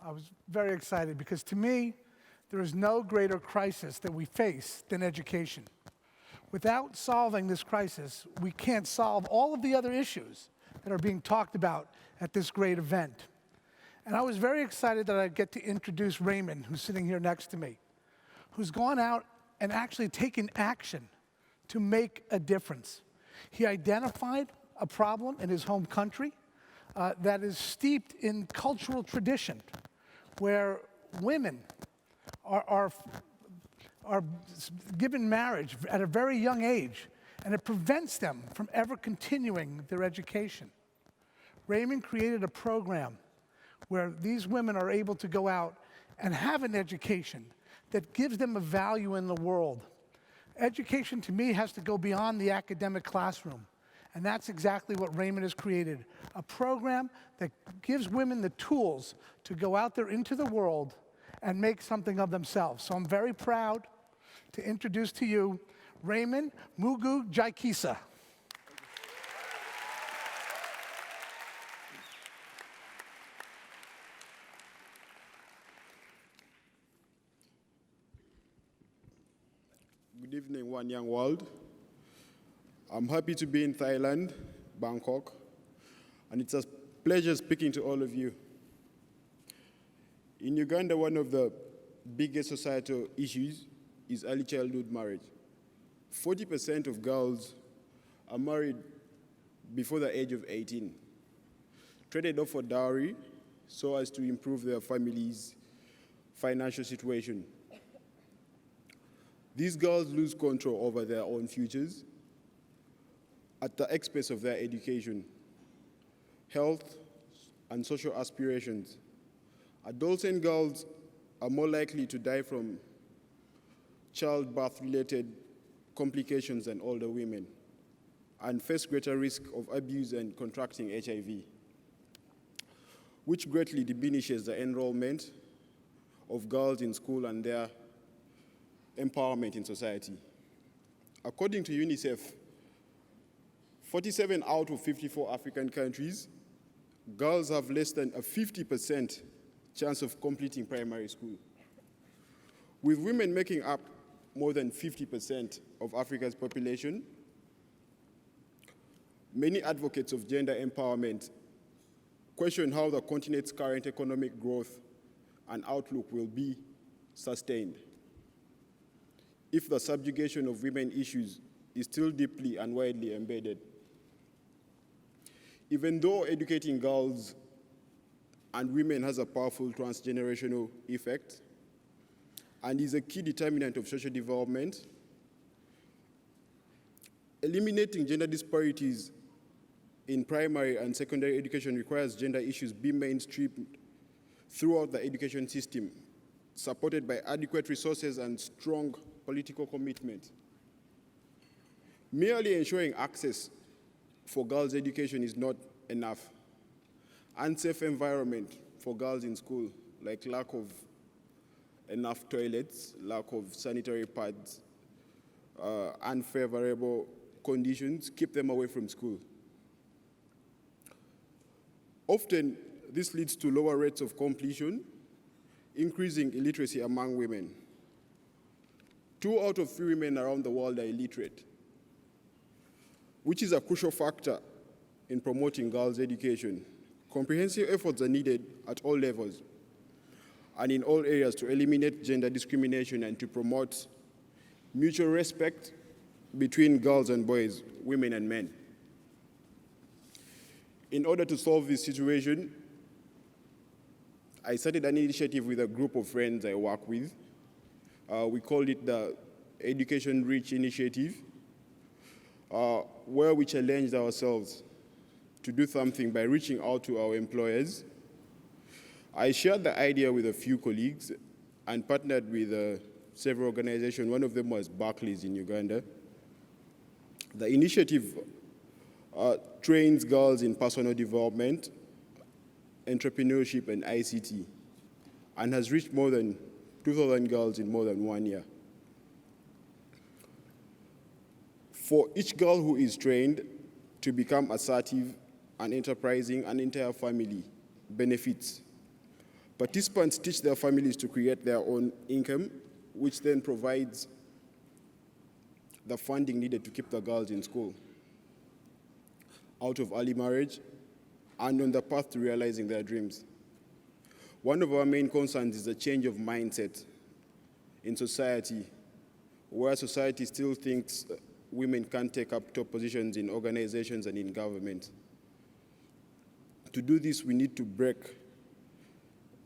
I was very excited because to me, there is no greater crisis that we face than education. Without solving this crisis, we can't solve all of the other issues that are being talked about at this great event. And I was very excited that I get to introduce Raymond, who's sitting here next to me, who's gone out and actually taken action to make a difference. He identified a problem in his home country that is steeped in cultural tradition, where women are given marriage at a very young age, and it prevents them from ever continuing their education. Raymond created a program where these women are able to go out and have an education that gives them a value in the world. Education, to me, has to go beyond the academic classroom. And that's exactly what Raymond has created, a program that gives women the tools to go out there into the world and make something of themselves. So I'm very proud to introduce to you Raymond Mungujakissa. Good evening, One Young World. I'm happy to be in Thailand, Bangkok, and it's a pleasure speaking to all of you. In Uganda, one of the biggest societal issues is early childhood marriage. 40% of girls are married before the age of 18, traded off for dowry so as to improve their family's financial situation. These girls lose control over their own futures at the expense of their education, health, and social aspirations. Adolescent girls are more likely to die from childbirth-related complications than older women and face greater risk of abuse and contracting HIV, which greatly diminishes the enrollment of girls in school and their empowerment in society. According to UNICEF, 47 out of 54 African countries, girls have less than a 50% chance of completing primary school. With women making up more than 50% of Africa's population, many advocates of gender empowerment question how the continent's current economic growth and outlook will be sustained if the subjugation of women issues is still deeply and widely embedded. Even though educating girls and women has a powerful transgenerational effect and is a key determinant of social development, eliminating gender disparities in primary and secondary education requires gender issues be mainstreamed throughout the education system, supported by adequate resources and strong political commitment. Merely ensuring access for girls' education is not enough. Unsafe environment for girls in school, like lack of enough toilets, lack of sanitary pads, unfavorable conditions keep them away from school. Often, this leads to lower rates of completion, increasing illiteracy among women. 2 out of 3 women around the world are illiterate, which is a crucial factor in promoting girls' education. Comprehensive efforts are needed at all levels and in all areas to eliminate gender discrimination and to promote mutual respect between girls and boys, women and men. In order to solve this situation, I started an initiative with a group of friends I work with. We called it the Education Reach Initiative, where we challenged ourselves to do something by reaching out to our employers. I shared the idea with a few colleagues and partnered with several organizations. One of them was Barclays in Uganda. The initiative trains girls in personal development, entrepreneurship, and ICT, and has reached more than 2,000 girls in more than 1 year. For each girl who is trained to become assertive and enterprising, an entire family benefits. Participants teach their families to create their own income, which then provides the funding needed to keep the girls in school, out of early marriage, and on the path to realizing their dreams. One of our main concerns is the change of mindset in society, where society still thinks women can't take up top positions in organizations and in government. To do this, we need to break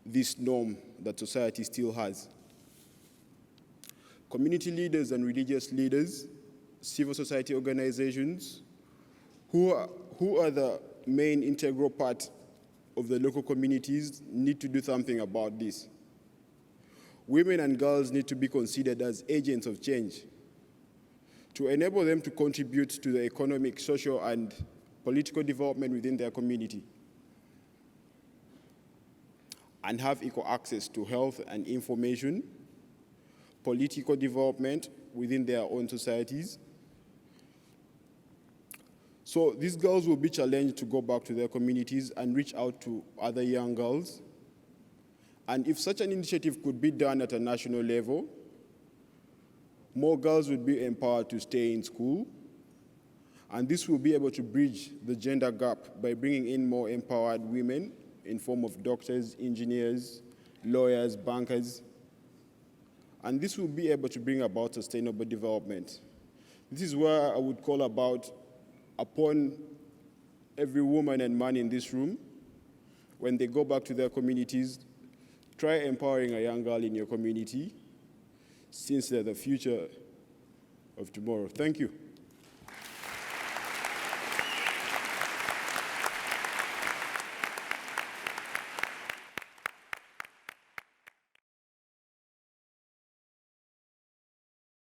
this norm that society still has. Community leaders and religious leaders, civil society organizations, who are the main integral part of the local communities, need to do something about this. Women and girls need to be considered as agents of change to enable them to contribute to the economic, social, and political development within their community and have equal access to health and information, political development within their own societies. So these girls will be challenged to go back to their communities and reach out to other young girls. And if such an initiative could be done at a national level, more girls would be empowered to stay in school, and this will be able to bridge the gender gap by bringing in more empowered women in form of doctors, engineers, lawyers, bankers, and this will be able to bring about sustainable development. This is where I would call upon every woman and man in this room, when they go back to their communities, try empowering a young girl in your community, since they're the future of tomorrow. Thank you.